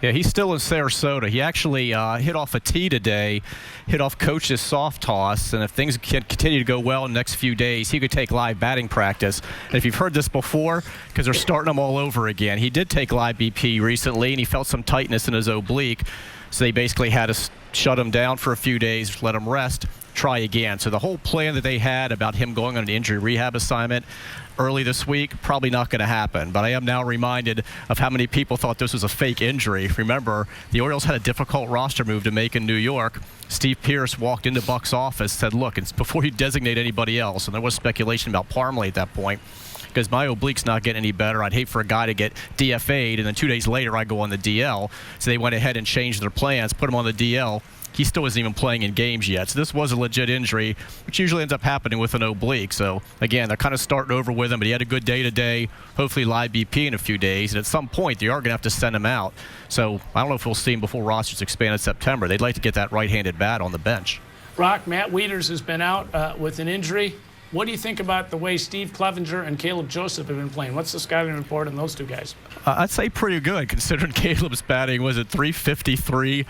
Yeah, he's still in Sarasota. He actually hit off a tee today, hit off Coach's soft toss, and if things can continue to go well in the next few days, he could take live batting practice. And if you've heard this before, because they're starting him all over again, he did take live BP recently, and he felt some tightness in his oblique, so they basically had to shut him down for a few days, let him rest, try again. So the whole plan that they had about him going on an injury rehab assignment early this week, probably not going to happen. But I am now reminded of how many people thought this was a fake injury. Remember, the Orioles had a difficult roster move to make in New York. Steve Pearce walked into Buck's office, said, look, it's before you designate anybody else. And there was speculation about Parmalee at that point, because my oblique's not getting any better. I'd hate for a guy to get DFA'd, and then 2 days later I go on the DL. So they went ahead and changed their plans, put him on the DL. He still isn't even playing in games yet. So this was a legit injury, which usually ends up happening with an oblique. So, again, they're kind of starting over with him, but he had a good day today, hopefully live BP in a few days. And at some point, they are going to have to send him out. So I don't know if we'll see him before rosters expand in September. They'd like to get that right-handed bat on the bench. Roch, Matt Wieters has been out with an injury. What do you think about the way Steve Clevenger and Caleb Joseph have been playing? What's the scouting report on those two guys? I'd say pretty good, considering Caleb's batting was at .353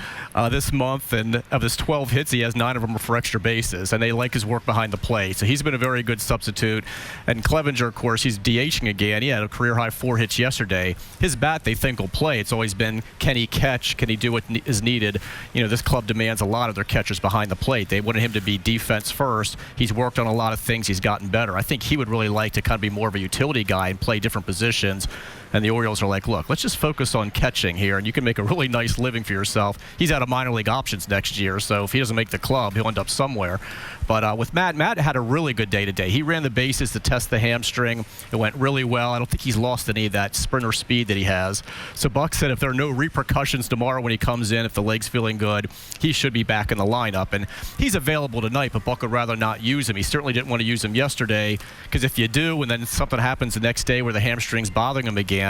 this month, and of his 12 hits, he has 9 of them for extra bases, and they like his work behind the plate. So he's been a very good substitute. And Clevenger, of course, he's DHing again. He had a career-high 4 hits yesterday. His bat, they think, will play. It's always been, can he catch? Can he do what is needed? You know, this club demands a lot of their catchers behind the plate. They wanted him to be defense first. He's worked on a lot of things. He's gotten better. I think he would really like to kind of be more of a utility guy and play different positions. And the Orioles are like, look, let's just focus on catching here, and you can make a really nice living for yourself. He's out of minor league options next year, so if he doesn't make the club, he'll end up somewhere. But with Matt had a really good day today. He ran the bases to test the hamstring. It went really well. I don't think he's lost any of that sprinter speed that he has. So Buck said if there are no repercussions tomorrow when he comes in, if the leg's feeling good, he should be back in the lineup. And he's available tonight, but Buck would rather not use him. He certainly didn't want to use him yesterday, because if you do and then something happens the next day where the hamstring's bothering him again,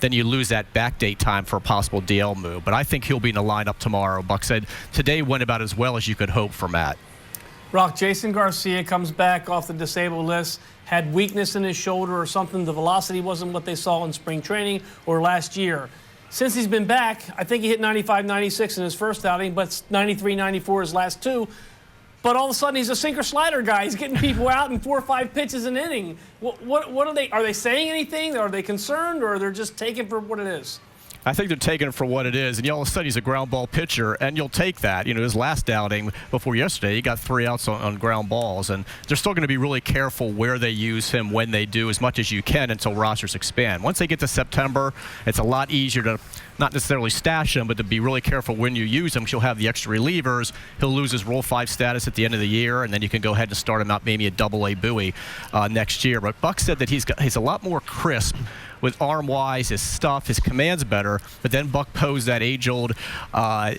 then you lose that backdate time for a possible DL move. But I think he'll be in the lineup tomorrow. Buck said today went about as well as you could hope for Matt. Roch, Jason Garcia comes back off the disabled list, had weakness in his shoulder or something. The velocity wasn't what they saw in spring training or last year. Since he's been back, I think he hit 95, 96 in his first outing, but 93, 94 his last two. But all of a sudden, he's a sinker slider guy. He's getting people out in 4 or 5 pitches an inning. What are they saying anything? Are they concerned, or they're just taking for what it is? I think they're taking it for what it is. And all of a sudden, he's a ground ball pitcher, and you'll take that. You know, his last outing before yesterday, he got 3 outs on ground balls. And they're still going to be really careful where they use him, when they do, as much as you can until rosters expand. Once they get to September, it's a lot easier to not necessarily stash him, but to be really careful when you use him, because you'll have the extra relievers. He'll lose his Rule 5 status at the end of the year, and then you can go ahead and start him out maybe a Double-A Bowie next year. But Buck said that he's a lot more crisp with arm-wise, his stuff, his command's better. But then Buck posed that age-old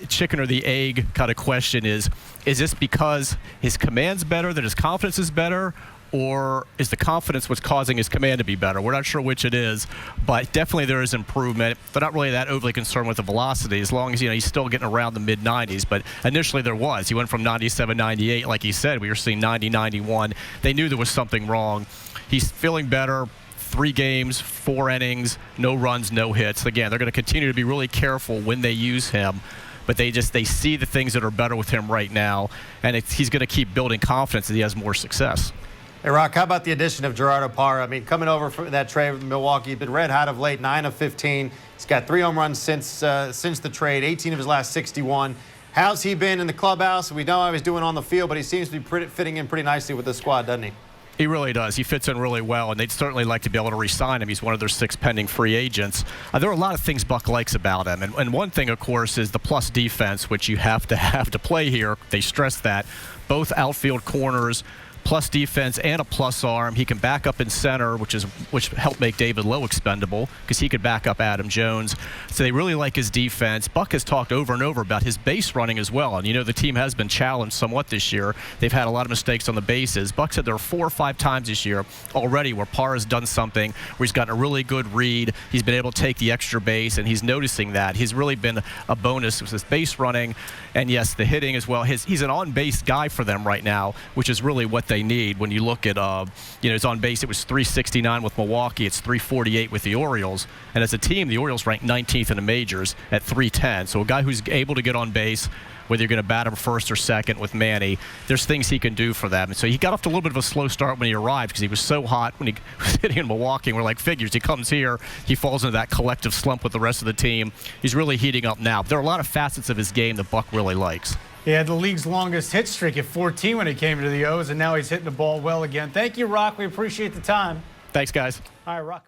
chicken or the egg kind of question: is this because his command's better, that his confidence is better, or is the confidence what's causing his command to be better? We're not sure which it is, but definitely there is improvement. They're not really that overly concerned with the velocity, as long as he's still getting around the mid-90s. But initially there was. He went from 97, 98, like he said. We were seeing 90, 91. They knew there was something wrong. He's feeling better. 3 games, 4 innings, no runs, no hits. Again, they're going to continue to be really careful when they use him, but they see the things that are better with him right now, and he's going to keep building confidence as he has more success. Hey, Roch, how about the addition of Gerardo Parra? I mean, coming over from that trade with Milwaukee, been red hot of late, 9 of 15. He's got 3 home runs since the trade, 18 of his last 61. How's he been in the clubhouse? We know how he's doing on the field, but he seems to be fitting in pretty nicely with the squad, doesn't he? He really does. He fits in really well, and they'd certainly like to be able to re-sign him. He's one of their 6 pending free agents. There are a lot of things Buck likes about him, and one thing, of course, is the plus defense, which you have to play here. They stress that. Both outfield corners, plus defense and a plus arm. He can back up in center, which helped make David Lowe expendable, because he could back up Adam Jones. So they really like his defense. Buck has talked over and over about his base running as well. And you know, the team has been challenged somewhat this year. They've had a lot of mistakes on the bases. Buck said there are 4 or 5 times this year already where Parra's done something where he's gotten a really good read. He's been able to take the extra base, and he's noticing that. He's really been a bonus with his base running, and yes, the hitting as well. He's an on-base guy for them right now, which is really what they they need. When you look at, his on base, it was 369 with Milwaukee. It's 348 with the Orioles. And as a team, the Orioles ranked 19th in the majors at 310. So a guy who's able to get on base, whether you're going to bat him first or second with Manny, there's things he can do for them. And so he got off to a little bit of a slow start when he arrived because he was so hot when he was hitting in Milwaukee. And we're like, figures, he comes here, he falls into that collective slump with the rest of the team. He's really heating up now. But there are a lot of facets of his game that Buck really likes. He had the league's longest hit streak at 14 when he came to the O's, and now he's hitting the ball well again. Thank you, Roch. We appreciate the time. Thanks, guys. All right, Roch.